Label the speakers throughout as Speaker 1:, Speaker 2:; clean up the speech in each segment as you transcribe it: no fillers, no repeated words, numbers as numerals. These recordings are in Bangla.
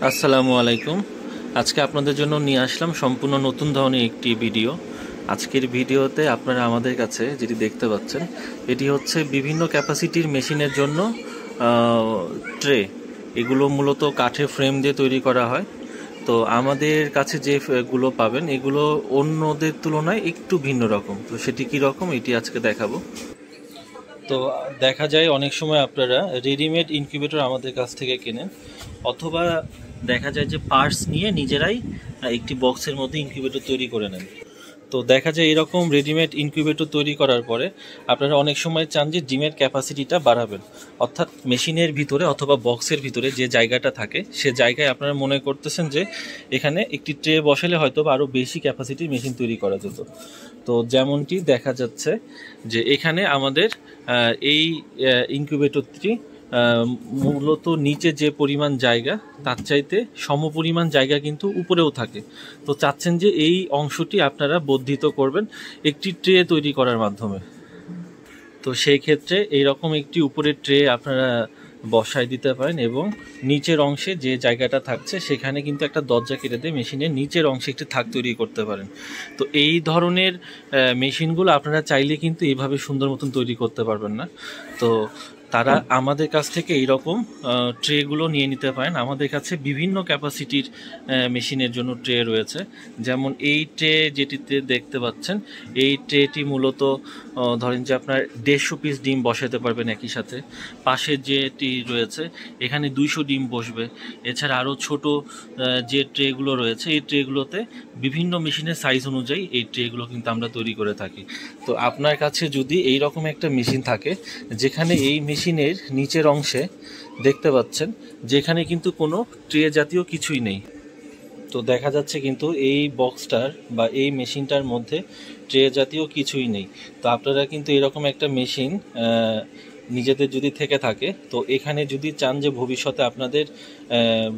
Speaker 1: আসসালামু আলাইকুম। আজকে আপনাদের জন্য নিয়ে আসলাম সম্পূর্ণ নতুন ধরনের একটি ভিডিও। আজকের ভিডিওতে আপনারা আমাদের কাছে যেটি দেখতে পাচ্ছেন, এটি হচ্ছে বিভিন্ন ক্যাপাসিটির মেশিনের জন্য ট্রে। এগুলো মূলত কাঠের ফ্রেম দিয়ে তৈরি করা হয়। তো আমাদের কাছে যেগুলো পাবেন এগুলো অন্যদের তুলনায় একটু ভিন্ন রকম। তো সেটি কী রকম এটি আজকে দেখাবো। তো দেখা যায় অনেক সময় আপনারা রেডিমেড ইনকিউবেটর আমাদের কাছ থেকে কেনেন, অথবা দেখা যায় যে পার্টস নিয়ে নিজেরাই একটি বক্সের মধ্যে ইনকিউবেটর তৈরি করে নেন। তো দেখা যায় এরকম রেডিমেড ইনকিউবেটর তৈরি করার পরে আপনারা অনেক সময় চান যে ডিমের ক্যাপাসিটিটা বাড়াবেন, অর্থাৎ মেশিনের ভিতরে অথবা বক্সের ভিতরে যে জায়গাটা থাকে সে জায়গায় আপনারা মনে করতেছেন যে এখানে একটি ট্রে বসালে হয়তো বা আরও বেশি ক্যাপাসিটির মেশিন তৈরি করা যেত। তো যেমনটি দেখা যাচ্ছে যে এখানে আমাদের এই ইনকিউবেটরটি মূলত নিচে যে পরিমাণ জায়গা তার চাইতে সমপরিমাণ জায়গা কিন্তু উপরেও থাকে। তো চাচ্ছেন যে এই অংশটি আপনারা বর্ধিত করবেন একটি ট্রে তৈরি করার মাধ্যমে। তো সেই ক্ষেত্রে এইরকম একটি উপরের ট্রে আপনারা বসায় দিতে পারেন এবং নিচের অংশে যে জায়গাটা থাকছে সেখানে কিন্তু একটা দরজা কেটে দিয়ে মেশিনের নিচের অংশে একটি থাক তৈরি করতে পারেন। তো এই ধরনের মেশিনগুলো আপনারা চাইলে কিন্তু এইভাবে সুন্দর মতন তৈরি করতে পারবেন না। তো তারা আমাদের কাছ থেকে এইরকম ট্রেগুলো নিয়ে নিতে পারেন। আমাদের কাছে বিভিন্ন ক্যাপাসিটির মেশিনের জন্য ট্রে রয়েছে। যেমন এই ট্রে যেটিতে দেখতে পাচ্ছেন, এই ট্রেটি মূলত ধরেন যে আপনার 150 পিস ডিম বসাতে পারবেন একই সাথে। পাশের যেটি রয়েছে এখানে 200 ডিম বসবে। এছাড়া আরও ছোট যে ট্রেগুলো রয়েছে এই ট্রেগুলোতে বিভিন্ন মেশিনের সাইজ অনুযায়ী এই ট্রেগুলো কিন্তু আমরা তৈরি করে থাকি। তো আপনার কাছে যদি এই রকম একটা মেশিন থাকে যেখানে এই মেশিনের নিচের অংশে দেখতে পাচ্ছেন যেখানে কিন্তু কোনো ট্রে জাতীয় কিছুই নেই, তো দেখা যাচ্ছে কিন্তু এই বক্সটার বা এই মেশিনটার মধ্যে ট্রে জাতীয় কিছুই নেই। তো আপনারা কিন্তু এরকম একটা মেশিন নিজেদের যদি থেকে থাকে, তো এখানে যদি চান যে ভবিষ্যতে আপনাদের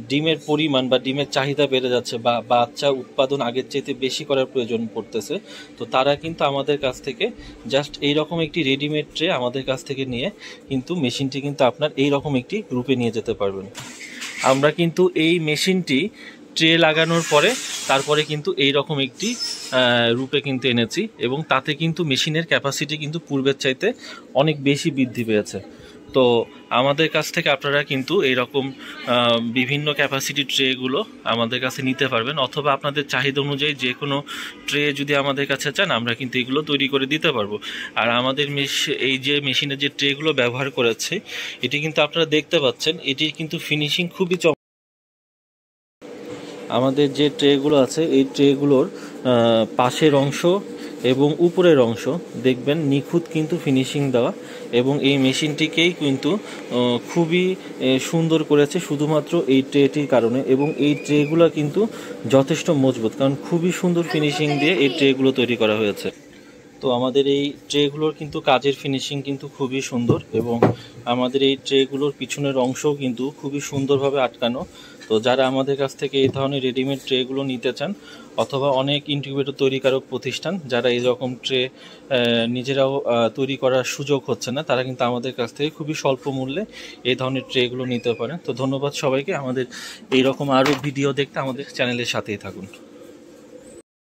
Speaker 1: ডিমের পরিমাণ বা ডিমের চাহিদা বেড়ে যাচ্ছে বা বাচ্চা উৎপাদন আগের চাইতে বেশি করার প্রয়োজন পড়তেছে, তো তারা কিন্তু আমাদের কাছ থেকে জাস্ট এইরকম একটি রেডিমেড ট্রে আমাদের কাছ থেকে নিয়ে কিন্তু মেশিনটি কিন্তু আপনার এইরকম একটি রূপে নিয়ে যেতে পারবেন। আমরা কিন্তু এই মেশিনটি ট্রে লাগানোর পরে তারপরে কিন্তু এই রকম একটি রূপে কিন্তু এনেছি এবং তাতে কিন্তু মেশিনের ক্যাপাসিটি কিন্তু পূর্বের চাইতে অনেক বেশি বৃদ্ধি পেয়েছে। তো আমাদের কাছ থেকে আপনারা কিন্তু এইরকম বিভিন্ন ক্যাপাসিটি ট্রেগুলো আমাদের কাছে নিতে পারবেন, অথবা আপনাদের চাহিদা অনুযায়ী যে কোনো ট্রে যদি আমাদের কাছে চান আমরা কিন্তু এগুলো তৈরি করে দিতে পারবো। আর আমাদের এই যে মেশিনের যে ট্রেগুলো ব্যবহার করেছে এটি কিন্তু আপনারা দেখতে পাচ্ছেন, এটির কিন্তু ফিনিশিং খুবই আমাদের যে ট্রেগুলো আছে এই ট্রেগুলোর পাশের অংশ এবং উপরের অংশ দেখবেন নিখুঁত কিন্তু ফিনিশিং দেওয়া, এবং এই মেশিনটিকেই কিন্তু খুবই সুন্দর করেছে শুধুমাত্র এই ট্রেটির কারণে। এবং এই ট্রেগুলো কিন্তু যথেষ্ট মজবুত, কারণ খুবই সুন্দর ফিনিশিং দিয়ে এই ট্রেগুলো তৈরি করা হয়েছে। তো আমাদের এই ট্রেগুলোর কিন্তু কাজের ফিনিশিং কিন্তু খুবই সুন্দর, এবং আমাদের এই ট্রেগুলোর পিছনের অংশও কিন্তু খুবই সুন্দরভাবে আটকানো। তো যারা আমাদের কাছ থেকে এই ধরনের রেডিমেড ট্রেগুলো নিতে চান, অথবা অনেক ইনকিউবেটর তৈরিকারক প্রতিষ্ঠান যারা এই রকম ট্রে নিজেরাও তৈরি করার সুযোগ হচ্ছে না, তারা কিন্তু আমাদের কাছ থেকে খুবই স্বল্প মূল্যে এই ধরনের ট্রেগুলো নিতে পারেন। তো ধন্যবাদ সবাইকে। আমাদের এই রকম আরও ভিডিও দেখতে আমাদের চ্যানেলের সাথেই থাকুন।